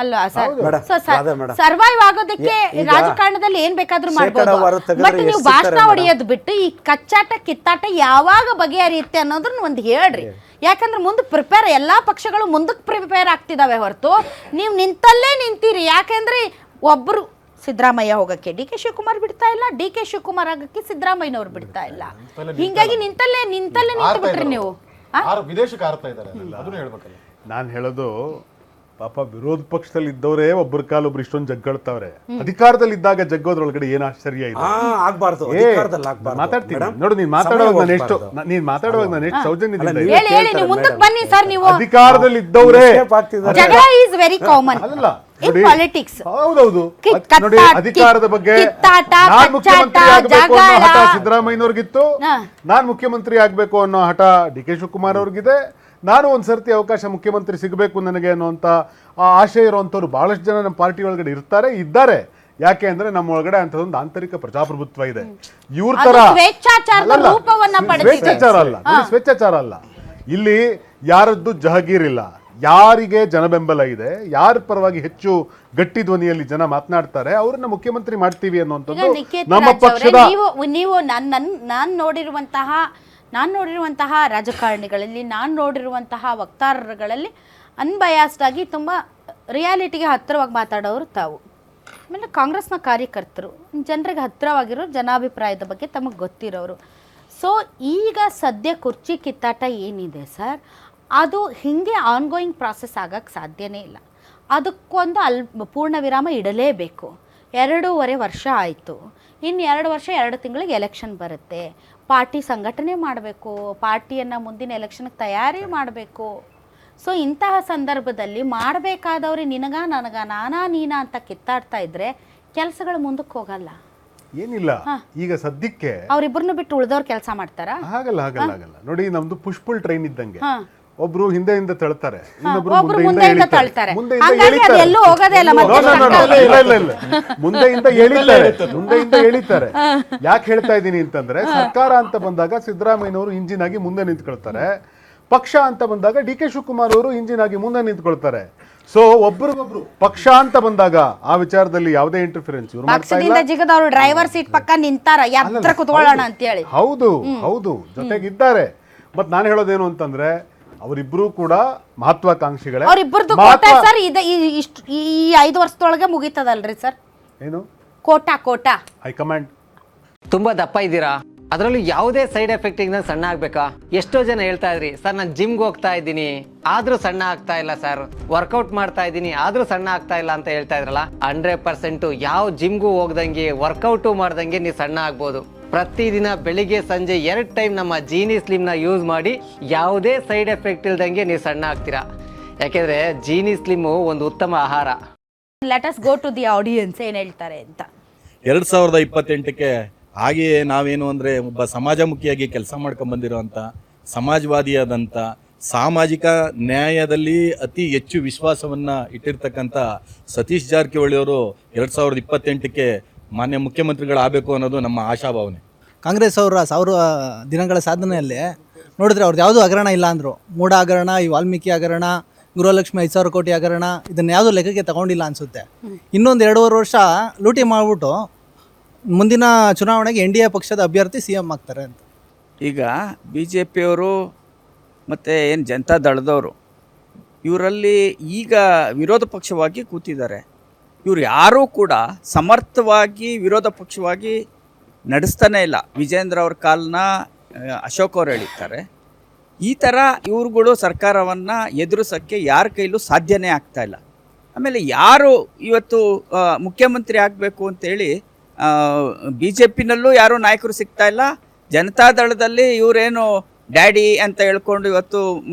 ಅಲ್ವಾ sir? Survive ಆಗೋದಕ್ಕೆ ರಾಜಕಾರಣದಲ್ಲಿ ಏನ್ ಬೇಕಾದ್ರೂ ಮಾಡ್ಬೋದು. ಬಟ್ ನೀವು ಭಾಷಣ ಹೊಡೆಯೋದು ಬಿಟ್ಟು ಈ ಕಚ್ಚಾಟ ಕಿತ್ತಾಟ ಯಾವಾಗ ಬಗೆಹರಿಯುತ್ತೆ ಅನ್ನೋದನ್ನ ಒಂದು ಹೇಳ್ರಿ. ಯಾಕಂದ್ರೆ ಮುಂದೆ ಪ್ರಿಪೇರ್ ಎಲ್ಲಾ ಪಕ್ಷಗಳು ಮುಂದಕ್ಕೆ ಪ್ರಿಪೇರ್ ಆಗ್ತಿದಾವೆ ಹೊರತು ನೀವು ನಿಂತಲ್ಲೇ ನಿಂತೀರಿ. ಯಾಕೆಂದ್ರೆ ಒಬ್ರು ಸಿದ್ದರಾಮಯ್ಯ ಹೋಗಕ್ಕೆ ಡಿ ಕೆ ಶಿವಕುಮಾರ್ ಬಿಡ್ತಾ ಇಲ್ಲ, ಡಿ ಕೆ ಶಿವಕುಮಾರ್ ಆಗಕ್ಕೆ ಸಿದ್ದರಾಮಯ್ಯನವ್ರು ಬಿಡ್ತಾ ಇಲ್ಲ. ಹಿಂಗಾಗಿ ನಿಂತಲ್ಲೇ ನಿಂತು ಬಿಟ್ರಿ ನೀವು. ವಿದೇಶಕ್ಕೆ ಆರ್ತಾ ಇದ್ದಾರೆ, ಅದನ್ನ ಹೇಳ್ಬೇಕಲ್ಲ. ನಾನು ಹೇಳೋದು ಪಾಪ ವಿರೋಧ ಪಕ್ಷದಲ್ಲಿ ಇದ್ದವರೇ ಒಬ್ಬರ ಕಾಲೊಬ್ರು ಇಷ್ಟೊಂದು ಜಗ್ಗಳ್ತಾವ್ರೆ. ಅಧಿಕಾರದಲ್ಲಿ ಇದ್ದಾಗ ಜಗ್ಗೋದ್ರೊಳಗಡೆ ಏನ್ ಆಶ್ಚರ್ಯ ಇದೆ. ಮಾತಾಡ್ತೀನಿ ನೋಡು, ನೀನ್ ಮಾತಾಡುವಾಗ ನಾನು ಎಷ್ಟು ಸೌಜನ್ಯದಿಂದ ಅಧಿಕಾರದಲ್ಲಿ ಇದ್ದವರೇ ಅಲ್ಲ ಹೌದೌದು ನೋಡಿ, ಅಧಿಕಾರದ ಬಗ್ಗೆ ನಾನ್ ಮುಖ್ಯಮಂತ್ರಿ ಆಗ್ಬೇಕು ಅನ್ನೋ ಹಠ ಸಿದ್ದರಾಮಯ್ಯನವ್ರಿಗಿತ್ತು, ನಾನ್ ಮುಖ್ಯಮಂತ್ರಿ ಆಗ್ಬೇಕು ಅನ್ನೋ ಹಠ ಡಿ ಕೆ ಶಿವಕುಮಾರ್ ಅವ್ರಿಗಿದೆ. ನಾನು ಒಂದ್ಸರ್ತಿ ಅವಕಾಶ ಮುಖ್ಯಮಂತ್ರಿ ಸಿಗಬೇಕು ನನಗೆ ಅನ್ನುವಂಥ ಆಶಯ ಇರುವಂಥವ್ರು ಬಹಳಷ್ಟು ಜನ ನಮ್ಮ ಪಾರ್ಟಿ ಒಳಗಡೆ ಇದ್ದಾರೆ. ಯಾಕೆ ಅಂದ್ರೆ ನಮ್ಮ ಒಳಗಡೆ ಅಂತದೊಂದು ಆಂತರಿಕ ಪ್ರಜಾಪ್ರಭುತ್ವ ಇದೆ. ಇವ್ರ ತರ ಸ್ವೇಚ್ಛಾಚಾರ ಅಲ್ಲ, ಇಲ್ಲಿ ಯಾರದ್ದು ಜಹಗೀರಿಲ್ಲ. ಯಾರಿಗೆ ಜನಬೆಂಬಲ ಇದೆ, ಯಾರ ಪರವಾಗಿ ಹೆಚ್ಚು ಗಟ್ಟಿ ಧ್ವನಿಯಲ್ಲಿ ಜನ ಮಾತನಾಡ್ತಾರೆ, ಅವ್ರನ್ನ ಮುಖ್ಯಮಂತ್ರಿ ಮಾಡ್ತೀವಿ ಅನ್ನುವಂಥದ್ದು ನಮ್ಮ ಪಕ್ಷದ. ನೀವು ನಾನು ನೋಡಿರುವಂತಹ ರಾಜಕಾರಣಿಗಳಲ್ಲಿ, ನಾನು ನೋಡಿರುವಂತಹ ವಕ್ತಾರರುಗಳಲ್ಲಿ ಅನ್ಬಯಾಸ್ಡ್ ಆಗಿ ತುಂಬ ರಿಯಾಲಿಟಿಗೆ ಹತ್ತಿರವಾಗಿ ಮಾತಾಡೋರು ತಾವು. ಆಮೇಲೆ ಕಾಂಗ್ರೆಸ್ನ ಕಾರ್ಯಕರ್ತರು, ಜನರಿಗೆ ಹತ್ತಿರವಾಗಿರೋರು, ಜನಾಭಿಪ್ರಾಯದ ಬಗ್ಗೆ ತಮಗೆ ಗೊತ್ತಿರೋರು. ಸೊ ಈಗ ಸದ್ಯ ಕುರ್ಚಿ ಕಿತ್ತಾಟ ಏನಿದೆ ಸರ್, ಅದು ಹೀಗೆ ಆನ್ಗೋಯಿಂಗ್ ಪ್ರಾಸೆಸ್ ಆಗೋಕ್ಕೆ ಸಾಧ್ಯನೇ ಇಲ್ಲ. ಅದಕ್ಕೊಂದು ಪೂರ್ಣ ವಿರಾಮ ಇಡಲೇಬೇಕು. 2.5 ವರ್ಷ ಆಯಿತು. ಇನ್ನು 2 ವರ್ಷ 2 ತಿಂಗಳಿಗೆ ಎಲೆಕ್ಷನ್ ಬರುತ್ತೆ. ಪಾರ್ಟಿ ಸಂಘಟನೆ ಮಾಡಬೇಕು, ಪಾರ್ಟಿಯನ್ನು ಮುಂದಿನ ಎಲೆಕ್ಷನ್ಗೆ ತಯಾರಿ ಮಾಡಬೇಕು. ಸೊ ಇಂತಹ ಸಂದರ್ಭದಲ್ಲಿ ಮಾಡಬೇಕಾದವ್ರು ನಿನಗ ನನಗ ನಾನಾ ನೀನಾ ಅಂತ ಕಿತ್ತಾಡ್ತಾ ಇದ್ರೆ ಕೆಲಸಗಳು ಮುಂದಕ್ಕೆ ಹೋಗಲ್ಲ. ಏನಿಲ್ಲ, ಈಗ ಸದ್ಯಕ್ಕೆ ಅವ್ರಿಬ್ಬರನ್ನು ಬಿಟ್ಟು ಉಳಿದವ್ರು ಕೆಲಸ ಮಾಡ್ತಾರ? ಹಾಗಲ್ಲ ನೋಡಿ, ನಮ್ದು ಪುಷ್ಪುಲ್ ಟ್ರೈನ್ ಇದ್ದಂಗೆ. ಒಬ್ರು ಹಿಂದೆಯಿಂದ ತಳ್ತಾರೆ, ಇನ್ನೊಬ್ರು ಮುಂದೆಯಿಂದ ಎಳಿತಾರೆ. ಯಾಕೆ ಹೇಳ್ತಾ ಇದ್ದೀನಿ ಅಂತಂದ್ರೆ, ಸರ್ಕಾರ ಅಂತ ಬಂದಾಗ ಸಿದ್ದರಾಮಯ್ಯನವರು ಇಂಜಿನ್ ಆಗಿ ಮುಂದೆ ನಿಂತ್ಕೊಳ್ತಾರೆ, ಪಕ್ಷ ಅಂತ ಬಂದಾಗ ಡಿ ಕೆ ಶಿವಕುಮಾರ್ ಅವರು ಇಂಜಿನ್ ಆಗಿ ಮುಂದೆ ನಿಂತ್ಕೊಳ್ತಾರೆ. ಸೊ ಒಬ್ರಿಗೊಬ್ರು ಪಕ್ಷ ಅಂತ ಬಂದಾಗ ಆ ವಿಚಾರದಲ್ಲಿ ಯಾವುದೇ ಇಂಟರ್ಫಿರೆನ್ಸ್ ಇವ್ರು ಮಾಡ್ತಾ ಇಲ್ಲ. ಡ್ರೈವರ್ ಸೀಟ್ ಪಕ್ಕ ನಿಂತಾರ, ಯಾತ್ರ ಕುತ್ಕೊಳ್ಳೋಣ ಅಂತ ಹೇಳಿ. ಹೌದು ಜೊತೆಗಿದ್ದಾರೆ. ಮತ್ ನಾನು ಹೇಳೋದೇನು ಅಂತಂದ್ರೆ, ಅವರಿಬ್ರು ಕೂಡ ಮಹತ್ವಾಕಾಂಕ್ಷಿಗಳೇ. ಈ 5 ವರ್ಷದೊಳಗೆ ಮುಗೀತದಲ್ರಿ ಸರ್? ಏನು ಕೋಟಾ ಹೈಕಮಾಂಡ್ ತುಂಬಾ ದಪ್ಪ ಇದ್ದೀರಾ, ಅದರಲ್ಲೂ ಯಾವುದೇ ಸೈಡ್ ಎಫೆಕ್ಟ್ ಇಂದ ಸಣ್ಣ ಆಗ್ಬೇಕಾ? ಎಷ್ಟೋ ಜನ ಹೇಳ್ತಾ ಇದ್ರಿ ಸರ್, ನಾನು ಜಿಮ್ಗೆ ಹೋಗ್ತಾ ಇದ್ದೀನಿ ಆದ್ರೂ ಸಣ್ಣ ಆಗ್ತಾ ಇಲ್ಲ ಸರ್, ವರ್ಕೌಟ್ ಮಾಡ್ತಾ ಇದ್ದೀನಿ ಆದ್ರೂ ಸಣ್ಣ ಆಗ್ತಾ ಇಲ್ಲ ಅಂತ ಹೇಳ್ತಾ ಇದ್ರಲ್ಲ. 100% ಯಾವ ಜಿಮ್ಗೂ ಹೋಗ್ದಂಗೆ ವರ್ಕೌಟು ಮಾಡ್ದಂಗೆ ನೀವು ಸಣ್ಣ ಆಗ್ಬೋದು. ಪ್ರತಿದಿನ ಬೆಳಿಗ್ಗೆ ಸಂಜೆ 2 ಟೈಮ್ ನಮ್ಮ ಜೀನಿ ಸ್ಲಿಮ್ ನ ಯೂಸ್ ಮಾಡಿ ಯಾವುದೇ ಸೈಡ್ ಎಫೆಕ್ಟ್ ಇಲ್ದಂಗೆ ನೀವು ಸಣ್ಣ ಆಗ್ತೀರಾ. ಯಾಕೆಂದ್ರೆ ಜೀನಿ ಸ್ಲಿಮ್ ಒಂದು ಉತ್ತಮ ಆಹಾರ. Let us go to the audience, ಏನ್ ಹೇಳ್ತಾರೆ ಅಂತ. 2028ಕ್ಕೆ ಹಾಗೆಯೇ ನಾವೇನು ಅಂದರೆ, ಒಬ್ಬ ಸಮಾಜಮುಖಿಯಾಗಿ ಕೆಲಸ ಮಾಡ್ಕೊಂಡು ಬಂದಿರೋಂಥ, ಸಮಾಜವಾದಿಯಾದಂಥ, ಸಾಮಾಜಿಕ ನ್ಯಾಯದಲ್ಲಿ ಅತಿ ಹೆಚ್ಚು ವಿಶ್ವಾಸವನ್ನು ಇಟ್ಟಿರ್ತಕ್ಕಂಥ ಸತೀಶ್ ಜಾರಕಿಹೊಳಿ ಅವರು 2028ಕ್ಕೆ ಮಾನ್ಯ ಮುಖ್ಯಮಂತ್ರಿಗಳಾಗಬೇಕು ಅನ್ನೋದು ನಮ್ಮ ಆಶಾಭಾವನೆ. ಕಾಂಗ್ರೆಸ್ ಅವರ 1000 ದಿನಗಳ ಸಾಧನೆಯಲ್ಲಿ ನೋಡಿದ್ರೆ ಅವ್ರದ್ದು ಯಾವುದೂ ಹಗರಣ ಇಲ್ಲ ಅಂದರು. ಮೂಢ ಹಗರಣ, ಈ ವಾಲ್ಮೀಕಿ ಹಗರಣ, ಗೃಹಲಕ್ಷ್ಮಿ 5,000 ಕೋಟಿ ಹಗರಣ, ಇದನ್ನು ಯಾವುದೂ ಲೆಕ್ಕಕ್ಕೆ ತಗೊಂಡಿಲ್ಲ ಅನಿಸುತ್ತೆ. ಇನ್ನೊಂದು 2.5 ವರ್ಷ ಲೂಟಿ ಮಾಡಿಬಿಟ್ಟು ಮುಂದಿನ ಚುನಾವಣೆಗೆ NDA ಪಕ್ಷದ ಅಭ್ಯರ್ಥಿ CM ಆಗ್ತಾರೆ ಅಂತ. ಈಗ BJPಯವರು ಮತ್ತು ಏನು ಜನತಾ ದಳದವರು, ಇವರಲ್ಲಿ ಈಗ ವಿರೋಧ ಪಕ್ಷವಾಗಿ ಕೂತಿದ್ದಾರೆ. ಇವರು ಯಾರೂ ಕೂಡ ಸಮರ್ಥವಾಗಿ ವಿರೋಧ ಪಕ್ಷವಾಗಿ ನಡೆಸ್ತಾನೇ ಇಲ್ಲ. ವಿಜೇಂದ್ರ ಅವ್ರ ಕಾಲನ್ನ ಅಶೋಕ್ ಅವರು ಹೇಳಿರ್ತಾರೆ. ಈ ಥರ ಇವ್ರುಗಳು ಸರ್ಕಾರವನ್ನು ಎದುರಿಸೋಕ್ಕೆ ಯಾರ ಕೈಲೂ ಸಾಧ್ಯನೇ ಆಗ್ತಾ ಇಲ್ಲ. ಆಮೇಲೆ ಯಾರು ಇವತ್ತು ಮುಖ್ಯಮಂತ್ರಿ ಆಗಬೇಕು ಅಂತೇಳಿ BJPನಲ್ಲೂ ಯಾರೂ ನಾಯಕರು ಸಿಗ್ತಾ ಇಲ್ಲ. ಜನತಾದಳದಲ್ಲಿ ಇವರೇನು ಡ್ಯಾಡಿ ಅಂತ ಹೇಳ್ಕೊಂಡು ಇವತ್ತು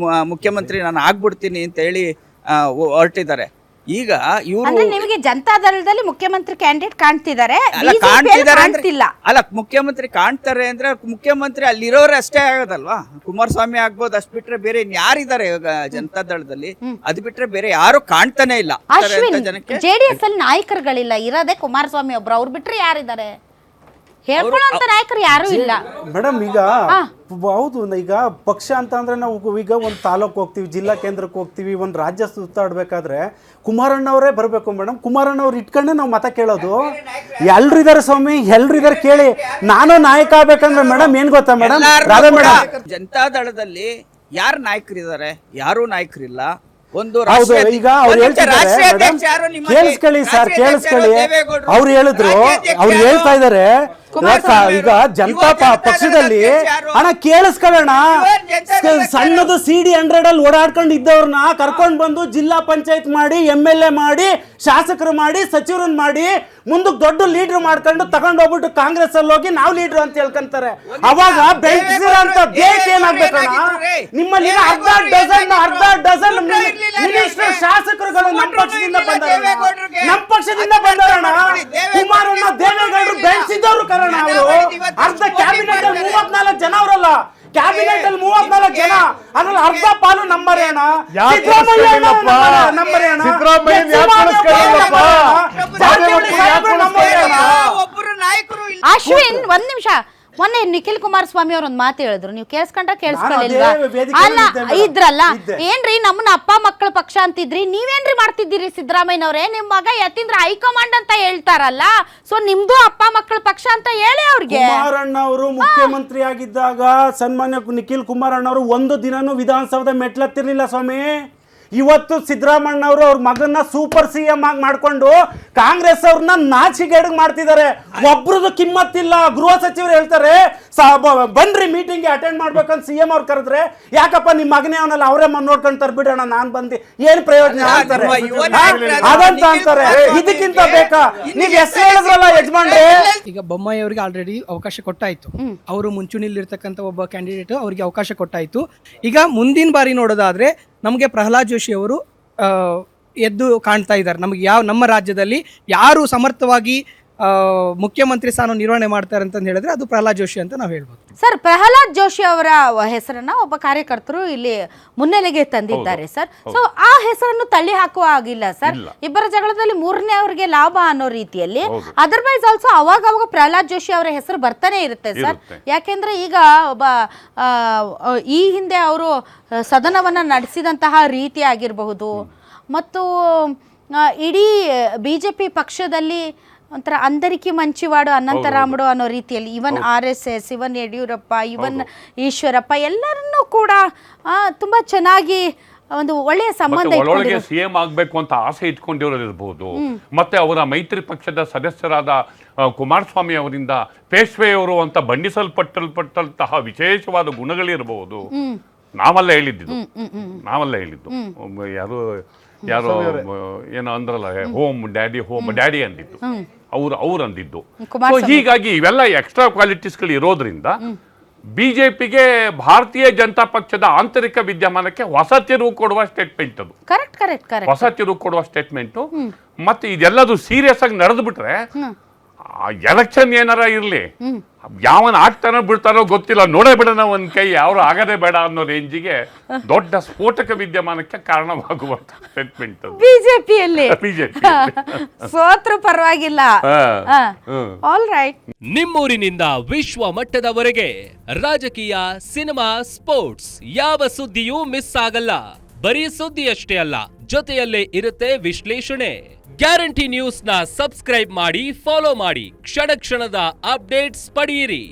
ಮುಖ್ಯಮಂತ್ರಿ ನಾನು ಆಗ್ಬಿಡ್ತೀನಿ ಅಂತ ಹೇಳಿ ಹೊರಟಿದ್ದಾರೆ. ಈಗ ಇವರು ನಿಮಗೆ ಜನತಾದಳದಲ್ಲಿ ಮುಖ್ಯಮಂತ್ರಿ ಕ್ಯಾಂಡಿಡೇಟ್ ಕಾಣ್ತಿದ್ದಾರೆ, ಅಲ್ಲ ಮುಖ್ಯಮಂತ್ರಿ ಕಾಣ್ತಾರೆ ಅಂದ್ರೆ ಮುಖ್ಯಮಂತ್ರಿ ಅಲ್ಲಿರೋರೇ ಅಷ್ಟೇ ಆಗೋದಲ್ವಾ? ಕುಮಾರಸ್ವಾಮಿ ಆಗ್ಬೋದು, ಅಷ್ಟು ಬಿಟ್ರೆ ಬೇರೆ ಯಾರಿದ್ದಾರೆ ಜನತಾದಳದಲ್ಲಿ? ಅದು ಬಿಟ್ರೆ ಬೇರೆ ಯಾರು ಕಾಣ್ತಾನೆ ಇಲ್ಲ. JDS ಅಲ್ಲಿ ನಾಯಕರುಗಳಿಲ್ಲ, ಇರೋದೇ ಕುಮಾರಸ್ವಾಮಿ ಒಬ್ರು, ಅವ್ರು ಬಿಟ್ರೆ ಯಾರಿದ್ದಾರೆ ಹೇಳ್ಕೊಳ್ಳೋಂತ ನಾಯಕರು ಯಾರು ಇಲ್ಲ. ಮೇಡಮ್ ಈಗ ಹೌದು, ಈಗ ಪಕ್ಷ ಅಂತ ಅಂದ್ರೆ ನಾವು ಈಗ ಒಂದು ತಾಲೂಕು ಹೋಗ್ತೀವಿ, ಜಿಲ್ಲಾ ಕೇಂದ್ರಕ್ಕೆ ಹೋಗ್ತೀವಿ, ಒಂದು ರಾಜ್ಯ ಸುತ್ತಾಡ್ಬೇಕಾದ್ರೆ ಕುಮಾರಣ್ಣವರೇ ಬರಬೇಕು ಮೇಡಮ್. ಕುಮಾರಣ್ಣವ್ರು ಇಟ್ಕೊಂಡೆ ನಾವು ಮತ ಕೇಳೋದು. ಎಲ್ರು ಇದಾರೆ ಸ್ವಾಮಿ, ಎಲ್ರು ಇದಾರೆ ಕೇಳಿ. ನಾನು ನಾಯಕ ಆಗ್ಬೇಕಂದ್ರೆ ಮೇಡಮ್ ಏನ್ ಗೊತ್ತಾ ಮೇಡಮ್, ರಾಧಾ ಮೇಡಮ್, ಜನತಾದಳದಲ್ಲಿ ಯಾರು ನಾಯಕರಿದ್ದಾರೆ? ಯಾರೂ ನಾಯಕರಿಲ್ಲ. ಒಂದು ಹೌದು, ಈಗ ಅವ್ರು ಹೇಳ್ತಿದ್ದಾರೆ ಕೇಳಿಸ್ಕೊಳ್ಳಿ ಸರ್, ಕೇಳಿಸ್ಕೊಳ್ಳಿ. ಅವ್ರು ಹೇಳಿದ್ರು, ಅವ್ರು ಹೇಳ್ತಾ ಇದಾರೆ ಈಗ ಜನತಾ ಪಕ್ಷದಲ್ಲಿ ಹಣ ಕೇಳಿಸ್ಕೊಳ್ಳೋಣ, ಸಣ್ಣದು CD100 ಅಲ್ಲಿ ಓಡಾಡ್ಕೊಂಡು ಇದ್ದವ್ರನ್ನ ಕರ್ಕೊಂಡ್ ಬಂದು ಜಿಲ್ಲಾ ಪಂಚಾಯತ್ ಮಾಡಿ, MLA ಮಾಡಿ, ಶಾಸಕರು ಮಾಡಿ, ಸಚಿವರನ್ನ ಮಾಡಿ, ಮುಂದಕ್ಕೆ ದೊಡ್ಡ ಲೀಡರ್ ಮಾಡ್ಕೊಂಡು ತಗೊಂಡ್ ಹೋಗ್ಬಿಟ್ಟು ಕಾಂಗ್ರೆಸ್ ಅಲ್ಲಿ ಹೋಗಿ ನಾವು ಲೀಡರ್ ಅಂತ ಹೇಳ್ಕೊಂತಾರೆ. ಅವಾಗ ಬೆಳೆಸಿರೋಂತ ದೇಶ ಏನಾಗ್ಬೇಕಣ್ಣ? ನಿಮ್ಮಲ್ಲಿ ಅರ್ಧ ಡಜನ್ ಮಿನಿಸ್ಟರ್ ಶಾಸಕರುಗಳು ನಮ್ಮ ಪಕ್ಷದಿಂದ ಬಂದವರಣ. ಕುಮಾರಣ್ಣ ದೇವೇಗೌಡರು ಬೆಳೆಸಿದವರು ಕಾರಣ ಅವರು. ಅರ್ಧ ಕ್ಯಾಬಿನೆಟ್ ಅಲ್ಲಿ 34 ಜನ ಅವರಲ್ಲ, ಕ್ಯಾಬಿನೆಟ್ ಅಲ್ಲಿ 34 ಜನ, ಅದ್ರಲ್ಲಿ ಅರ್ಧ ಪಾಲು ನಂಬರೇಣ. ಅಶ್ವಿನ್ ಒಂದ್ ನಿಮಿಷ, ಮೊನ್ನೆ ನಿಖಿಲ್ ಕುಮಾರಸ್ವಾಮಿ ಅವ್ರ ಒಂದ್ ಮಾತು ಹೇಳಿದ್ರು, ನೀವು ಕೇಳಿಸ್ಕೊಂಡ್ಲಿಲ್ವಾ? ಅಲ್ಲ ಇದ್ರಲ್ಲ, ಏನ್ರಿ ನಮ್ಮನ್ನ ಅಪ್ಪ ಮಕ್ಕಳ ಪಕ್ಷ ಅಂತಿದ್ರಿ, ನೀವೇನ್ರಿ ಮಾಡ್ತಿದ್ದೀರಿ ಸಿದ್ದರಾಮಯ್ಯನವ್ರೆ? ನಿಮ್ ಮಗ ಯತೀಂದ್ರ ಹೈಕಮಾಂಡ್ ಅಂತ ಹೇಳ್ತಾರಲ್ಲ, ಸೊ ನಿಮ್ದು ಅಪ್ಪ ಮಕ್ಕಳ ಪಕ್ಷ ಅಂತ ಹೇಳಿ ಅವ್ರಿಗೆ. ಕುಮಾರಣ್ಣ ಅವರು ಮುಖ್ಯಮಂತ್ರಿ ಆಗಿದ್ದಾಗ ಸನ್ಮಾನ್ಯ ನಿಖಿಲ್ ಕುಮಾರಣ್ಣ ಅವರು ಒಂದು ದಿನನೂ ವಿಧಾನಸೌಧ ಮೆಟ್ಲತ್ತಿರ್ಲಿಲ್ಲ ಸ್ವಾಮಿ. ಇವತ್ತು ಸಿದ್ದರಾಮಣ್ಣ ಅವರು ಅವ್ರ ಮಗನ್ನ ಸೂಪರ್ CM ಆಗಿ ಮಾಡ್ಕೊಂಡು ಕಾಂಗ್ರೆಸ್ ಅವ್ರನ್ನ ನಾಚಿಗೇಡ್ ಮಾಡ್ತಿದ್ದಾರೆ. ಒಬ್ರದ್ದು ಕಿಮ್ಮತ್ತಿಲ್ಲ. ಗೃಹ ಸಚಿವರು ಹೇಳ್ತಾರೆ ಬನ್ರಿ ಮೀಟಿಂಗ್ ಅಟೆಂಡ್ ಮಾಡ್ಬೇಕಂತ CM ಅವ್ರು ಕರೆದ್ರೆ, ಯಾಕಪ್ಪ ನಿಮ್ಮ ಮಗನೇ ಅವನಲ್ಲ, ಅವರೇ ನೋಡ್ಕೊಂಡು ತರ್ಬಿಡೋಣ, ನಾನ್ ಬಂದು ಏನ್ ಪ್ರಯೋಜನ ಅಂತಾರೆ. ಅದಂತ ಅಂತಾರೆ. ಇದಕ್ಕಿಂತ ಬೇಕಾ? ನೀವ್ ಹೆಸರು ಹೇಳಿದ್ರಲ್ಲ ಯಜಮಾನ್ರೆ. ಈಗ ಬೊಮ್ಮಾಯಿ ಅವರಿಗೆ ಆಲ್ರೆಡಿ ಅವಕಾಶ ಕೊಟ್ಟಾಯ್ತು. ಅವರು ಮುಂಚೂಣಿಲಿರ್ತಕ್ಕಂಥ ಒಬ್ಬ ಕ್ಯಾಂಡಿಡೇಟ್, ಅವರಿಗೆ ಅವಕಾಶ ಕೊಟ್ಟಾಯ್ತು. ಈಗ ಮುಂದಿನ ಬಾರಿ ನೋಡೋದಾದ್ರೆ ನಮಗೆ ಪ್ರಹ್ಲಾದ್ ಜೋಶಿ ಅವರು ಎದ್ದು ಕಾಣ್ತಾ ಇದ್ದಾರೆ. ನಮಗೆ ನಮ್ಮ ರಾಜ್ಯದಲ್ಲಿ ಯಾರು ಸಮರ್ಥವಾಗಿ ಮುಖ್ಯಮಂತ್ರಿ ಸ್ಥಾನ ನಿರ್ವಹಣೆ ಮಾಡ್ತಾರೆ ಅಂತ ಹೇಳಿದ್ರೆ ಅದು ಪ್ರಹ್ಲಾದ್ ಜೋಶಿ ಅಂತ ನಾವು ಹೇಳ್ಬೋದು. ಸರ್, ಪ್ರಹ್ಲಾದ್ ಜೋಶಿ ಅವರ ಹೆಸರನ್ನ ಒಬ್ಬ ಕಾರ್ಯಕರ್ತರು ಇಲ್ಲಿ ಮುನ್ನೆಲೆಗೆ ತಂದಿದ್ದಾರೆ ಸರ್. ಸೊ ಆ ಹೆಸರನ್ನು ತಳ್ಳಿ ಹಾಕುವ ಆಗಿಲ್ಲ ಸರ್. ಇಬ್ಬರ ಜಗಳದಲ್ಲಿ ಮೂರನೇ ಅವರಿಗೆ ಲಾಭ ಅನ್ನೋ ರೀತಿಯಲ್ಲಿ ಅದರ್ವೈಸ್ ಆಲ್ಸೋ ಅವಾಗ ಪ್ರಹ್ಲಾದ್ ಜೋಶಿ ಅವರ ಹೆಸರು ಬರ್ತಾನೆ ಇರುತ್ತೆ ಸರ್. ಯಾಕೆಂದ್ರೆ ಈಗ ಒಬ್ಬ ಈ ಹಿಂದೆ ಅವರು ಸದನವನ್ನ ನಡೆಸಿದಂತಹ ರೀತಿ ಆಗಿರಬಹುದು, ಮತ್ತು ಇಡೀ BJP ಪಕ್ಷದಲ್ಲಿ ಒಂಥರ ಅಂದರಿಕೆ ಮಂಚಿವಾಡು ಅನಂತರಾಮಡು ಅನ್ನೋ ರೀತಿಯಲ್ಲಿ ಇವನ್ RSS, ಇವನ್ ಯಡಿಯೂರಪ್ಪ, ಇವನ್ ಈಶ್ವರಪ್ಪ ಎಲ್ಲರನ್ನೂ ಕೂಡ ತುಂಬಾ ಚೆನ್ನಾಗಿ ಒಂದು ಒಳ್ಳೆಯ ಸಂಬಂಧ ಒಳಗೆ CM ಆಗ್ಬೇಕು ಅಂತ ಆಸೆ ಇಟ್ಕೊಂಡಿರೋರು ಇರಬಹುದು. ಮತ್ತೆ ಅವರ ಮೈತ್ರಿ ಪಕ್ಷದ ಸದಸ್ಯರಾದ ಕುಮಾರಸ್ವಾಮಿ ಅವರಿಂದ ಪೇಶ್ವೆಯವರು ಅಂತ ಬಣ್ಣಿಸಲ್ಪಟ್ಟಂತಹ ವಿಶೇಷವಾದ ಗುಣಗಳಿರಬಹುದು. ನಾವೆಲ್ಲ ಹೇಳಿದ್ದು ಯಾರೋ ಏನೋ ಅಂದ್ರಲ್ಲ, ಹೋಮ್ ಡ್ಯಾಡಿ ಅಂದಿದ್ದು ಅವ್ರು ಅಂದಿದ್ದು. ಹೀಗಾಗಿ ಇವೆಲ್ಲ ಎಕ್ಸ್ಟ್ರಾ ಕ್ವಾಲಿಟೀಸ್ಗಳು ಇರೋದ್ರಿಂದ ಬಿಜೆಪಿಗೆ ಭಾರತೀಯ ಜನತಾ ಪಕ್ಷದ ಆಂತರಿಕ ವಿದ್ಯಮಾನಕ್ಕೆ ಹೊಸ ತಿರುವು ಕೊಡುವ ಸ್ಟೇಟ್ಮೆಂಟ್ ಅದು. ಹೊಸ ತಿರುವು ಕೊಡುವ ಸ್ಟೇಟ್ಮೆಂಟು. ಮತ್ತೆ ಇದೆಲ್ಲದು ಸೀರಿಯಸ್ ಆಗಿ ನಡೆದು ಬಿಟ್ರೆ ಎಲೆಕ್ಷನ್ ಏನಾರ ಇರ್ಲಿ, ಯಾವನ್ ಆಗ್ತಾನೋ ಬಿಡ್ತಾನೋ ಗೊತ್ತಿಲ್ಲ, ನೋಡೇ ಬಿಡೋಣ ಒಂದ್ ಕೈ, ಅವ್ರು ಆಗದೆ ಬೇಡ ಅನ್ನೋ ರೇಂಜಿಗೆ ದೊಡ್ಡ ಸ್ಫೋಟಕ ವಿದ್ಯಮಾನಕ್ಕೆ ಕಾರಣವಾಗುವಂತ ಸ್ಟೇಟ್ಮೆಂಟ್ ಬಿಜೆಪಿಯಲ್ಲಿ. ಸೋತ್ರು ಪರವಾಗಿಲ್ಲ. All right. ನಿಮ್ಮೂರಿನಿಂದ ವಿಶ್ವ ಮಟ್ಟದವರೆಗೆ ರಾಜಕೀಯ, ಸಿನಿಮಾ, ಸ್ಪೋರ್ಟ್ಸ್ ಯಾವ ಸುದ್ದಿಯೂ ಮಿಸ್ ಆಗಲ್ಲ. ಬರೀ ಸುದ್ದಿಯಷ್ಟೇ ಅಲ್ಲ, ಜೊತೆಯಲ್ಲೇ ಇರುತ್ತೆ ವಿಶ್ಲೇಷಣೆ. ಗ್ಯಾರಂಟಿ ನ್ಯೂಸ್ ನ ಸಬ್ಸ್ಕ್ರೈಬ್ ಮಾಡಿ, ಫಾಲೋ ಮಾಡಿ, ಕ್ಷಣ ಕ್ಷಣದ ಅಪ್ಡೇಟ್ಸ್ ಪಡೆಯಿರಿ.